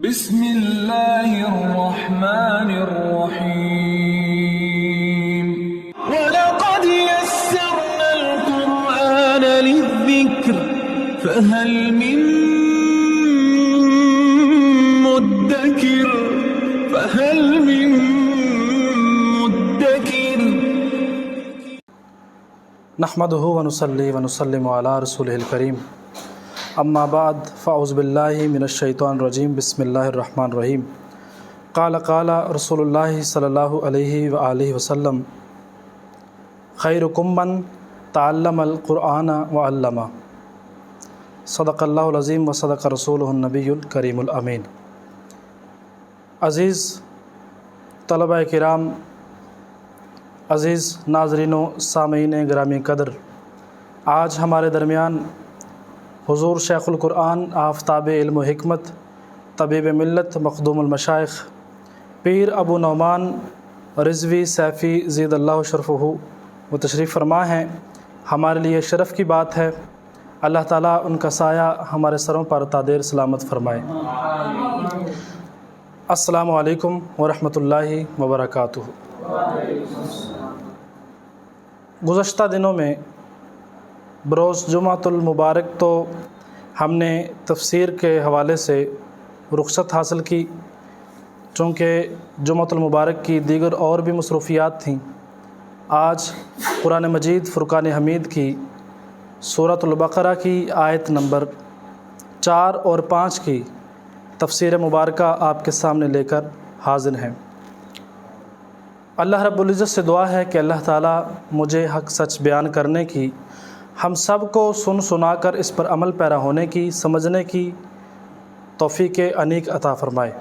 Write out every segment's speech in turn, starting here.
بسم اللہ الرحمن الرحیم وَلَقَدْ يَسَّرْنَا الْقُرْآنَ لِلذِّكْرِ فَهَلْ مِن مُدَّكِرٍ نحمدہ ونصلی ونسلم علی رسولہ الکریم اما بعد فاعوذ باللہ من الشیطان الرجیم بسم اللہ الرحمن الرحیم قال رسول اللہ صلی اللہ علیہ وآلہ وسلم خیرکم من تعلم القرآن وعلمہ صدق اللہ العظیم وصدق رسولہ النبی الکریم الامین۔ عزیز طلبہ کرام، عزیز ناظرین و سامعین گرامی قدر، آج ہمارے درمیان حضور شیخ القرآن آفتاب علم و حکمت طبیب ملت مخدوم المشائخ پیر ابو نعمان رضوی سیفی زید اللہ شرفہ وہ تشریف فرما ہیں۔ ہمارے لیے شرف کی بات ہے، اللہ تعالیٰ ان کا سایہ ہمارے سروں پر تادیر سلامت فرمائے۔ السلام علیکم ورحمۃ اللہ وبرکاتہ۔ گزشتہ دنوں میں بروز جمعۃ المبارک تو ہم نے تفسیر کے حوالے سے رخصت حاصل کی، چونکہ جمعۃ المبارک کی دیگر اور بھی مصروفیات تھیں۔ آج قرآن مجید فرقان حمید کی سورۃ البقرہ کی آیت نمبر 4 اور 5 کی تفسیر مبارکہ آپ کے سامنے لے کر حاضر ہیں۔ اللہ رب العزت سے دعا ہے کہ اللہ تعالیٰ مجھے حق سچ بیان کرنے کی، ہم سب کو سنا کر اس پر عمل پیرا ہونے کی، سمجھنے کی توفیق انیق عطا فرمائے۔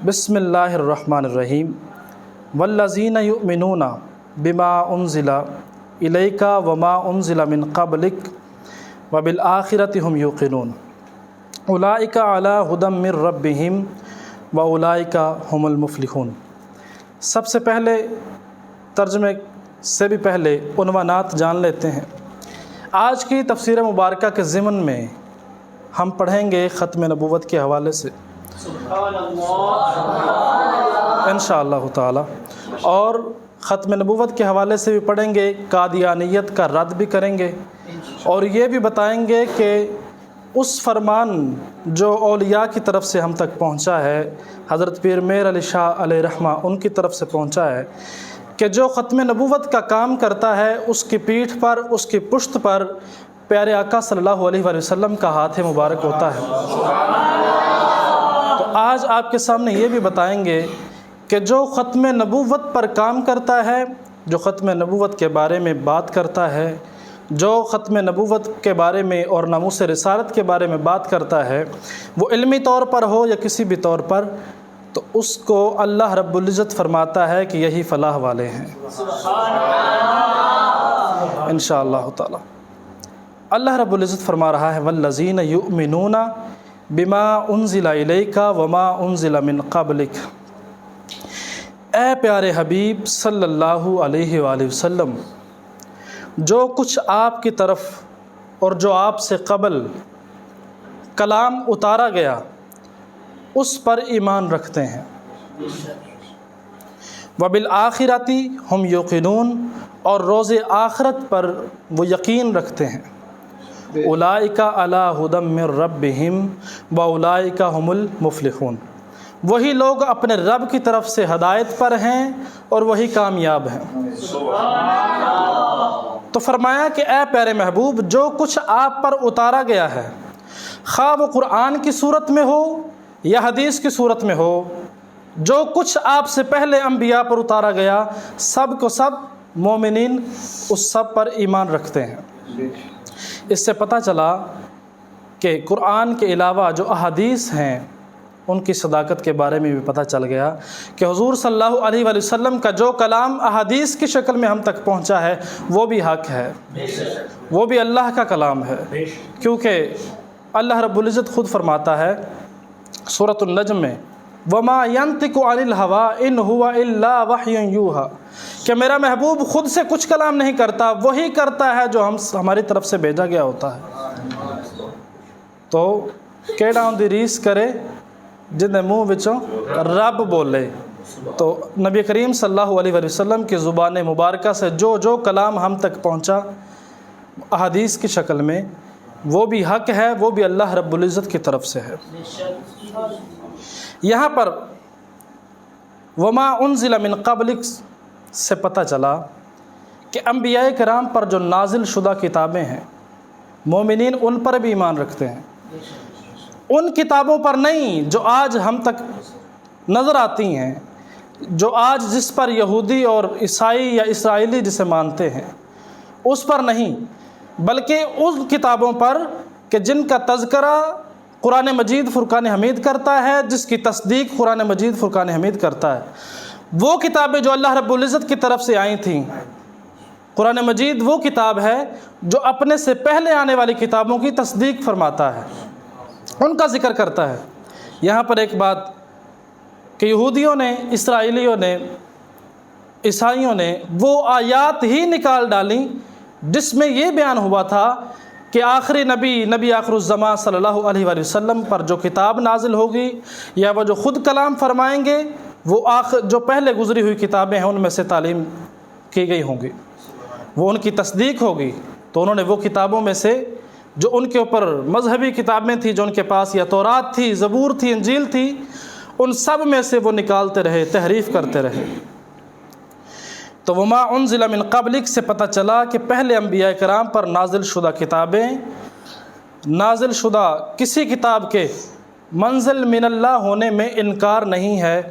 بسم اللہ الرحمن الرحیم والذین یؤمنون بما انزل الیک وما انزل من قبلک وبالآخرۃ هم یوقنون اولئک علی ھدی من ربہم واولئک هم المفلحون۔ سب سے پہلے ترجمے سے بھی پہلے عنوانات جان لیتے ہیں۔ آج کی تفسیر مبارکہ کے ضمن میں ہم پڑھیں گے ختم نبوت کے حوالے سے انشاءاللہ تعالی، اور ختم نبوت کے حوالے سے بھی پڑھیں گے، قادیانیت کا رد بھی کریں گے، اور یہ بھی بتائیں گے کہ اس فرمان جو اولیاء کی طرف سے ہم تک پہنچا ہے، حضرت پیر میر علی شاہ علیہ رحمہ ان کی طرف سے پہنچا ہے، کہ جو ختم نبوت کا کام کرتا ہے اس کی پیٹھ پر، اس کی پشت پر پیارے آقا صلی اللہ علیہ وآلہ وسلم کا ہاتھ مبارک ہوتا ہے۔ تو آج آپ کے سامنے یہ بھی بتائیں گے کہ جو ختم نبوت پر کام کرتا ہے، جو ختم نبوت کے بارے میں بات کرتا ہے، جو ختم نبوت کے بارے میں اور ناموس رسالت کے بارے میں بات کرتا ہے، وہ علمی طور پر ہو یا کسی بھی طور پر، تو اس کو اللہ رب العزت فرماتا ہے کہ یہی فلاح والے ہیں انشاءاللہ تعالی۔ اللہ رب العزت فرما رہا ہے والذین یؤمنون بما انزل الیک وما انزل من قبلک۔ اے پیارے حبیب صلی اللہ علیہ وآلہ وسلم، جو کچھ آپ کی طرف اور جو آپ سے قبل کلام اتارا گیا اس پر ایمان رکھتے ہیں۔ وبالآخرۃ ہم یوقنون، اور روز آخرت پر وہ یقین رکھتے ہیں۔ اولئک علی ھدی من ربہم واولئک هم المفلحون، وہی لوگ اپنے رب کی طرف سے ہدایت پر ہیں اور وہی کامیاب ہیں۔ تو فرمایا کہ اے پیارے محبوب، جو کچھ آپ پر اتارا گیا ہے، خواہ وہ قرآن کی صورت میں ہو یا حدیث کی صورت میں ہو، جو کچھ آپ سے پہلے انبیاء پر اتارا گیا، سب کو سب مومنین اس سب پر ایمان رکھتے ہیں۔ اس سے پتہ چلا کہ قرآن کے علاوہ جو احادیث ہیں ان کی صداقت کے بارے میں بھی پتہ چل گیا کہ حضور صلی اللہ علیہ وآلہ وسلم کا جو کلام احادیث کی شکل میں ہم تک پہنچا ہے وہ بھی حق ہے، وہ بھی اللہ کا کلام ہے، کیونکہ اللہ رب العزت خود فرماتا ہے سورۃ النجم میں وَمَا يَنطِقُ عَنِ الْهَوَىٰ إِنْ هُوَ إِلَّا وَحْيٌ يُوحَىٰ، کہ میرا محبوب خود سے کچھ کلام نہیں کرتا، وہی کرتا ہے جو ہماری طرف سے بھیجا گیا ہوتا ہے۔ تو کیڑا دی ریس کرے جن منہ وچوں رب بولے۔ تو نبی کریم صلی اللہ علیہ وسلم کی زبان مبارکہ سے جو جو کلام ہم تک پہنچا احادیث کی شکل میں، وہ بھی حق ہے، وہ بھی اللہ رب العزت کی طرف سے ہے۔ یہاں پر وما انزل من قبلک سے پتہ چلا کہ انبیاء کرام پر جو نازل شدہ کتابیں ہیں، مومنین ان پر بھی ایمان رکھتے ہیں، ان کتابوں پر نہیں جو آج ہم تک نظر آتی ہیں، جو آج جس پر یہودی اور عیسائی یا اسرائیلی جسے مانتے ہیں اس پر نہیں، بلکہ ان کتابوں پر کہ جن کا تذکرہ قرآن مجید فرقان حمید کرتا ہے، جس کی تصدیق قرآن مجید فرقان حمید کرتا ہے۔ وہ کتابیں جو اللہ رب العزت کی طرف سے آئی تھیں، قرآن مجید وہ کتاب ہے جو اپنے سے پہلے آنے والی کتابوں کی تصدیق فرماتا ہے، ان کا ذکر کرتا ہے۔ یہاں پر ایک بات کہ یہودیوں نے، اسرائیلیوں نے، عیسائیوں نے وہ آیات ہی نکال ڈالیں جس میں یہ بیان ہوا تھا کہ آخری نبی آخر الزمان صلی اللہ علیہ وآلہ وسلم پر جو کتاب نازل ہوگی یا وہ جو خود کلام فرمائیں گے، وہ جو پہلے گزری ہوئی کتابیں ہیں ان میں سے تعلیم کی گئی ہوں گی، وہ ان کی تصدیق ہوگی۔ تو انہوں نے وہ کتابوں میں سے جو ان کے اوپر مذہبی کتابیں تھیں، جو ان کے پاس یا تورات تھی، زبور تھی، انجیل تھی، ان سب میں سے وہ نکالتے رہے، تحریف کرتے رہے۔ تو وما انزل من قبلک سے پتہ چلا کہ پہلے انبیاء کرام پر نازل شدہ کتابیں، نازل شدہ کسی کتاب کے منزل من اللہ ہونے میں انکار نہیں ہے،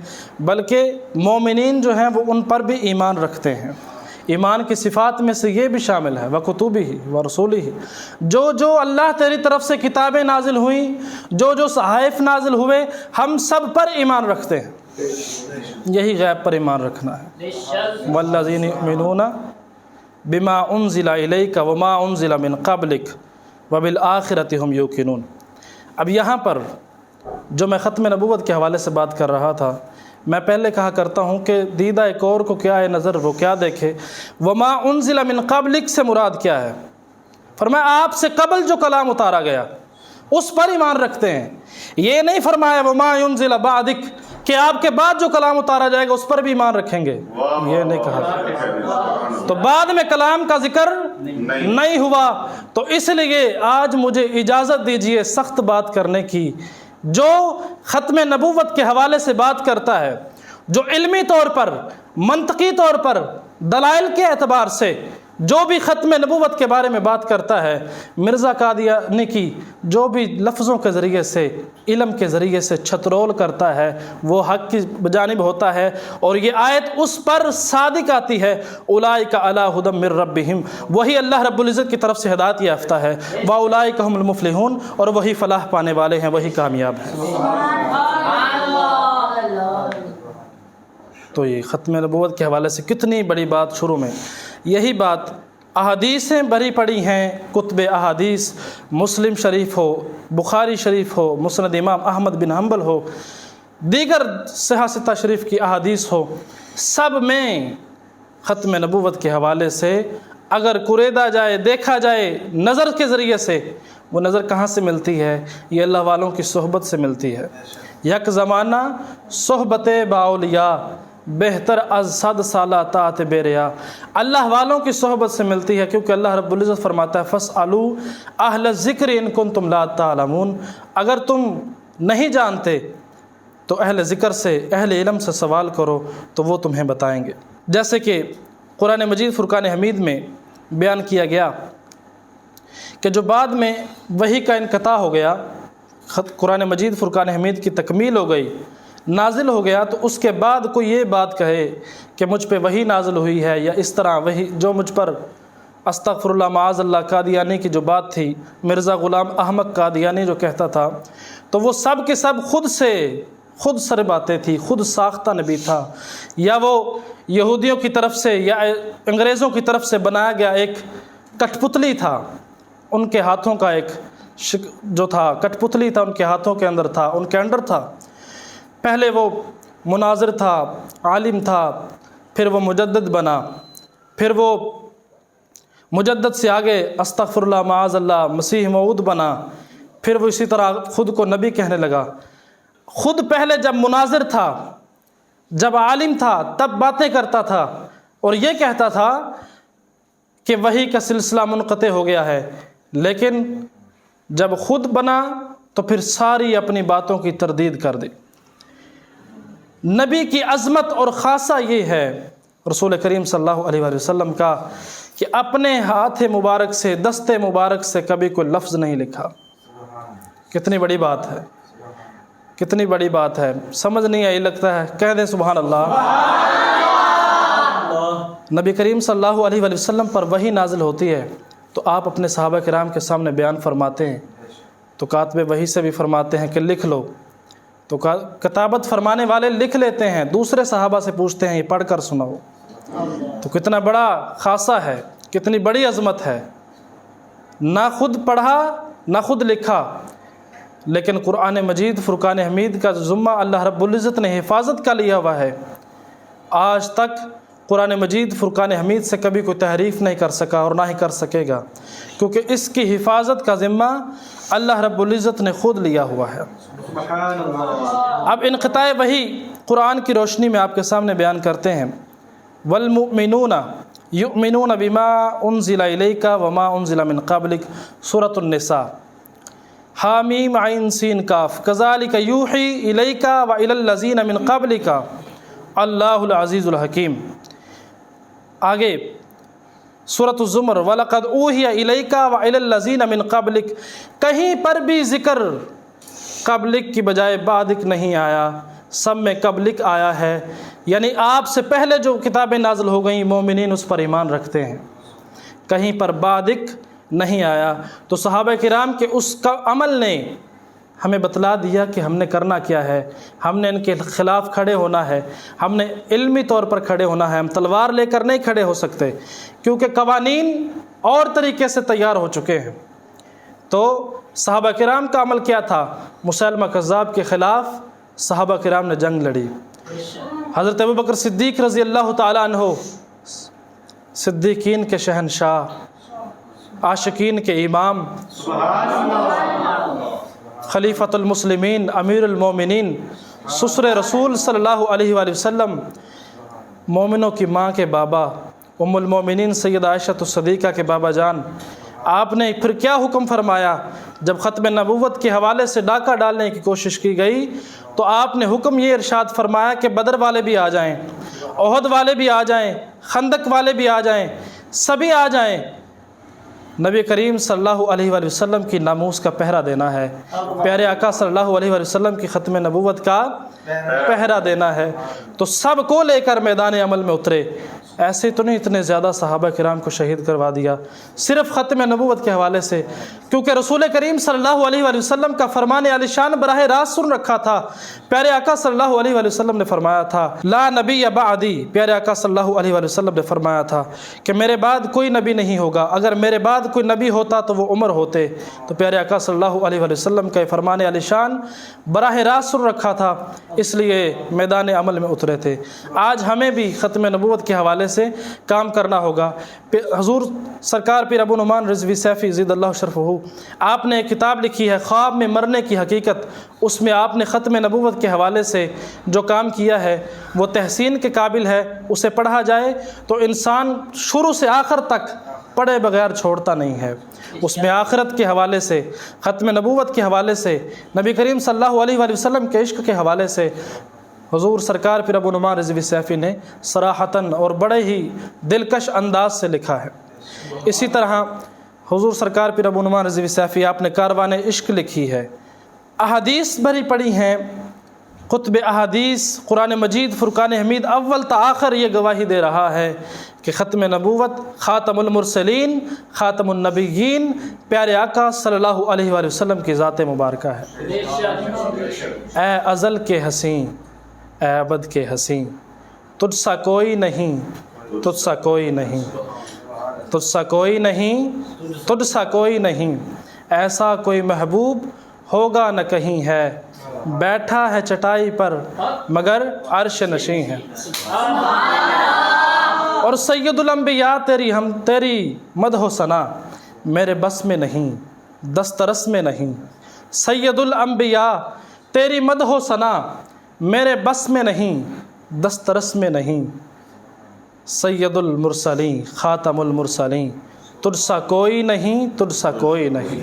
بلکہ مومنین جو ہیں وہ ان پر بھی ایمان رکھتے ہیں۔ ایمان کی صفات میں سے یہ بھی شامل ہے وَكُتُبِهِ وَرُسُولِهِ، جو اللہ تیری طرف سے کتابیں نازل ہوئیں، جو صحائف نازل ہوئے، ہم سب پر ایمان رکھتے ہیں۔ یہی غیب پر ایمان رکھنا ہے۔ وَالَّذِينَ يُؤْمِنُونَ بِمَا أُنزِلَ إِلَيْكَ وَمَا أُنزِلَ مِن قَبْلِكَ وَبِالْآخِرَةِ هُمْ يُوقِنُونَ۔ اب یہاں پر جو میں ختم نبوت کے حوالے سے بات کر رہا تھا، میں پہلے کہا کرتا ہوں کہ دیدہ ایک اور کو کیا ہے نظر، وہ کیا دیکھے۔ وما انزل من قبلک سے مراد کیا ہے؟ فرمایا آپ سے قبل جو کلام اتارا گیا اس پر ایمان رکھتے ہیں۔ یہ نہیں فرمایا وما انزل بعدک کہ آپ کے بعد جو کلام اتارا جائے گا اس پر بھی ایمان رکھیں گے، یہ نہیں کہا۔ تو بعد میں کلام کا ذکر نہیں ہوا، تو اس لیے آج مجھے اجازت دیجیے سخت بات کرنے کی۔ جو ختم نبوت کے حوالے سے بات کرتا ہے، جو علمی طور پر، منطقی طور پر، دلائل کے اعتبار سے جو بھی ختم نبوت کے بارے میں بات کرتا ہے، مرزا قادیانی کی جو بھی لفظوں کے ذریعے سے، علم کے ذریعے سے چھترول کرتا ہے، وہ حق کی جانب ہوتا ہے، اور یہ آیت اس پر صادق آتی ہے۔ اولئک علی ھدی من ربہم، وہی اللہ رب العزت کی طرف سے ہدایت یافتہ ہے۔ واولئک ھم المفلحون، اور وہی فلاح پانے والے ہیں، وہی کامیاب ہیں۔ تو یہ ختم نبوت کے حوالے سے کتنی بڑی بات شروع میں، یہی بات احادیثیں بھری پڑی ہیں، کتب احادیث، مسلم شریف ہو، بخاری شریف ہو، مسند امام احمد بن حنبل ہو، دیگر صحاح ستہ شریف کی احادیث ہو، سب میں ختم نبوت کے حوالے سے اگر قریدا جائے، دیکھا جائے نظر کے ذریعے سے، وہ نظر کہاں سے ملتی ہے؟ یہ اللہ والوں کی صحبت سے ملتی ہے۔ یک زمانہ صحبت باولیاء بہتر از 100 سالہ طاعت بے ریا، اللہ والوں کی صحبت سے ملتی ہے، کیونکہ اللہ رب العزت فرماتا ہے فَاسْأَلُوا أَهْلَ الذِّكْرِ إِن كُنتُمْ لَا تَعْلَمُونَ، اگر تم نہیں جانتے تو اہل ذکر سے، اہل علم سے سوال کرو تو وہ تمہیں بتائیں گے۔ جیسے کہ قرآن مجید فرقان حمید میں بیان کیا گیا کہ جو بعد میں وحی کا انقطاع ہو گیا، قرآن مجید فرقان حمید کی تکمیل ہو گئی، نازل ہو گیا، تو اس کے بعد کوئی یہ بات کہے کہ مجھ پہ وحی نازل ہوئی ہے، یا اس طرح وحی جو مجھ پر، استغفر اللہ معاذ اللہ، قادیانی کی جو بات تھی، مرزا غلام احمد قادیانی جو کہتا تھا، تو وہ سب کے سب خود سر باتیں تھی، خود ساختہ نبی تھا، یا وہ یہودیوں کی طرف سے یا انگریزوں کی طرف سے بنایا گیا ایک کٹ پتلی تھا، ان کے ہاتھوں کا ایک جو تھا کٹ پتلی تھا، ان کے ہاتھوں کے اندر تھا، ان کے انڈر تھا۔ پہلے وہ مناظر تھا، عالم تھا، پھر وہ مجدد بنا، پھر وہ مجدد سے آگے استغفر اللہ معاذ اللہ مسیح موعود بنا، پھر وہ اسی طرح خود کو نبی کہنے لگا۔ خود پہلے جب مناظر تھا، جب عالم تھا، تب باتیں کرتا تھا اور یہ کہتا تھا کہ وحی کا سلسلہ منقطع ہو گیا ہے، لیکن جب خود بنا تو پھر ساری اپنی باتوں کی تردید کر دی۔ نبی کی عظمت اور خاصہ یہ ہے رسول کریم صلی اللہ علیہ وآلہ وسلم کا کہ اپنے ہاتھ مبارک سے، دست مبارک سے کبھی کوئی لفظ نہیں لکھا۔ کتنی بڑی بات ہے، کتنی بڑی بات ہے، سمجھ نہیں آئی؟ لگتا ہے کہہ دیں سبحان اللہ۔ نبی کریم صلی اللہ علیہ وآلہ وسلم پر وحی نازل ہوتی ہے تو آپ اپنے صحابہ کرام کے سامنے بیان فرماتے ہیں تو کاتب وحی سے بھی فرماتے ہیں کہ لکھ لو، تو کتابت فرمانے والے لکھ لیتے ہیں، دوسرے صحابہ سے پوچھتے ہیں یہ پڑھ کر سناؤ۔ تو کتنا بڑا خاصہ ہے، کتنی بڑی عظمت ہے، نہ خود پڑھا نہ خود لکھا، لیکن قرآن مجید فرقان حمید کا ذمہ اللہ رب العزت نے حفاظت کا لیا ہوا ہے۔ آج تک قرآن مجید فرقان حمید سے کبھی کوئی تحریف نہیں کر سکا اور نہ ہی کر سکے گا، کیونکہ اس کی حفاظت کا ذمہ اللہ رب العزت نے خود لیا ہوا ہے۔ اب انقطاع وحی قرآن کی روشنی میں آپ کے سامنے بیان کرتے ہیں۔ والمؤمنون یؤمنون بما انزل الیک وما انزل من قبلک، سورۃ النساء، حامیم عین سین کاف، کذالک یوحی الیک والی الذین من قبلک اللہ العزیز الحکیم۔ آگے سورۃ الزمر، وَلَقَدْ أُوحِيَ إِلَيْكَ وَإِلَى الَّذِينَ مِن قَبْلِكَ، کہیں پر بھی ذکر قبلک کی بجائے بعدک نہیں آیا، سب میں قبلک آیا ہے، یعنی آپ سے پہلے جو کتابیں نازل ہو گئیں مومنین اس پر ایمان رکھتے ہیں، کہیں پر بعدک نہیں آیا۔ تو صحابہ کرام کے اس کا عمل نے ہمیں بتلا دیا کہ ہم نے کرنا کیا ہے، ہم نے ان کے خلاف کھڑے ہونا ہے، ہم نے علمی طور پر کھڑے ہونا ہے، ہم تلوار لے کر نہیں کھڑے ہو سکتے، کیونکہ قوانین اور طریقے سے تیار ہو چکے ہیں۔ تو صحابہ کرام کا عمل کیا تھا؟ مسیلمہ کذاب کے خلاف صحابہ کرام نے جنگ لڑی۔ حضرت ابوبکر صدیق رضی اللہ تعالیٰ عنہ، صدیقین کے شہنشاہ، عاشقین کے امام، خلیفۃ المسلمین، امیر المومنین، سسر رسول صلی اللہ علیہ وآلہ وسلم، مومنوں کی ماں کے بابا، ام المومنین سید عائشہ الصدیقہ کے بابا جان، آپ نے پھر کیا حکم فرمایا؟ جب ختم نبوت کے حوالے سے ڈاکہ ڈالنے کی کوشش کی گئی تو آپ نے حکم یہ ارشاد فرمایا کہ بدر والے بھی آ جائیں، احد والے بھی آ جائیں، خندق والے بھی آ جائیں، سبھی آ جائیں، نبی کریم صلی اللہ علیہ وآلہ وسلم کی ناموس کا پہرا دینا ہے، پیارے آقا صلی اللہ علیہ وآلہ وسلم کی ختم نبوت کا پہرا دینا ہے۔ تو سب کو لے کر میدان عمل میں اترے۔ ایسے تو نہیں اتنے زیادہ صحابہ کرام کو شہید کروا دیا صرف ختم نبوت کے حوالے سے، کیونکہ رسول کریم صلی اللہ علیہ وآلہ وسلم کا فرمان عالی شان براہ راست سن رکھا تھا۔ پیارے آقا صلی اللہ علیہ وآلہ وسلم نے فرمایا تھا لا نبی بعدی، پیارے آقا صلی اللہ علیہ وآلہ وسلم نے فرمایا تھا کہ میرے بعد کوئی نبی نہیں ہوگا، اگر میرے بعد کوئی نبی ہوتا تو وہ عمر ہوتے۔ تو پیارے آقا صلی اللہ علیہ وآلہ وسلم کا فرمان عالی شان براہ راست سن رکھا تھا، اس لیے میدان عمل میں اترے تھے۔ آج ہمیں بھی ختم نبوت کے حوالے سے کام کرنا ہوگا۔ حضور سرکار پیر ابو نعمان رضوی سیفی زید اللہ شرفہ، آپ نے ایک کتاب لکھی ہے خواب میں مرنے کی حقیقت، اس میں آپ نے ختم نبوت کے حوالے سے جو کام کیا ہے وہ تحسین کے قابل ہے، اسے پڑھا جائے تو انسان شروع سے آخر تک پڑھے بغیر چھوڑتا نہیں ہے۔ اس میں آخرت کے حوالے سے، ختم نبوت کے حوالے سے، نبی کریم صلی اللہ علیہ وآلہ وسلم کے عشق کے حوالے سے حضور سرکار پیر ابو نعمان رضوی سیفی نے صراحتاً اور بڑے ہی دلکش انداز سے لکھا ہے۔ اسی طرح حضور سرکار پیر ابو نعمان رضوی سیفی آپ نے کاروان عشق لکھی ہے، احادیث بھری پڑھی ہیں، قطب احادیث، قرآن مجید فرقان حمید اول تا آخر یہ گواہی دے رہا ہے کہ ختم نبوت خاتم المرسلین، خاتم النبیین، پیارے آقا صلی اللہ علیہ وآلہ وسلم کی ذات مبارکہ ہے۔ اے ازل کے حسین، اے ابد کے حسین، تجھ سا کوئی نہیں، تجھ سا کوئی نہیں، تجھ سا کوئی نہیں، تجھ سا کوئی نہیں، ایسا کوئی محبوب ہوگا نہ کہیں ہے، بیٹھا ہے چٹائی پر مگر عرش نشیں ہے۔ اور سید الانبیاء تیری مدح و ثنا میرے بس میں نہیں، دسترس میں نہیں۔ سید الانبیاء تیری مدح و ثنا میرے بس میں نہیں، دسترس میں نہیں۔ سید المرسلین خاتم المرسلین، تجھ سا کوئی نہیں، تجھ سا کوئی نہیں۔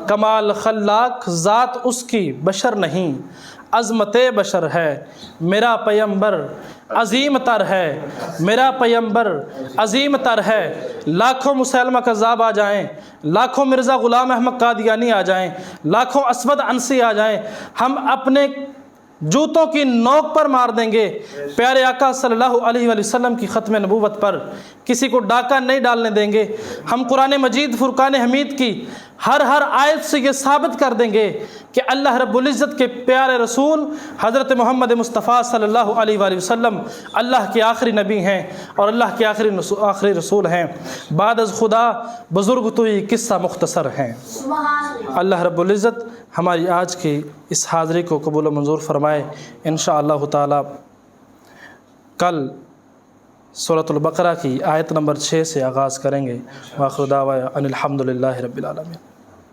کمال خلاق ذات اس کی بشر نہیں، عظمت بشر ہے میرا پیمبر عظیم تر ہے، میرا پیمبر عظیم تر ہے۔ لاکھوں مسلمہ کذاب آ جائیں، لاکھوں مرزا غلام احمد قادیانی آ جائیں، لاکھوں اسود عنسی آ جائیں، ہم اپنے جوتوں کی نوک پر مار دیں گے پیارے آقا صلی اللہ علیہ وآلہ وسلم کی ختم نبوت پر، کسی کو ڈاکہ نہیں ڈالنے دیں گے۔ ہم قرآن مجید فرقان حمید کی ہر آیت سے یہ ثابت کر دیں گے کہ اللہ رب العزت کے پیارے رسول حضرت محمد مصطفیٰ صلی اللہ علیہ وآلہ وسلم اللہ کے آخری نبی ہیں اور اللہ کے آخری رسول ہیں۔ بعد از خدا بزرگ تو یہ قصہ مختصر ہیں۔ اللہ رب العزت ہماری آج کی اس حاضری کو قبول و منظور فرمائے۔ انشاءاللہ تعالی کل سورۃ البقرہ کی آیت نمبر 6 سے آغاز کریں گے۔ وآخر دعوانا ان الحمد للہ رب العالمین۔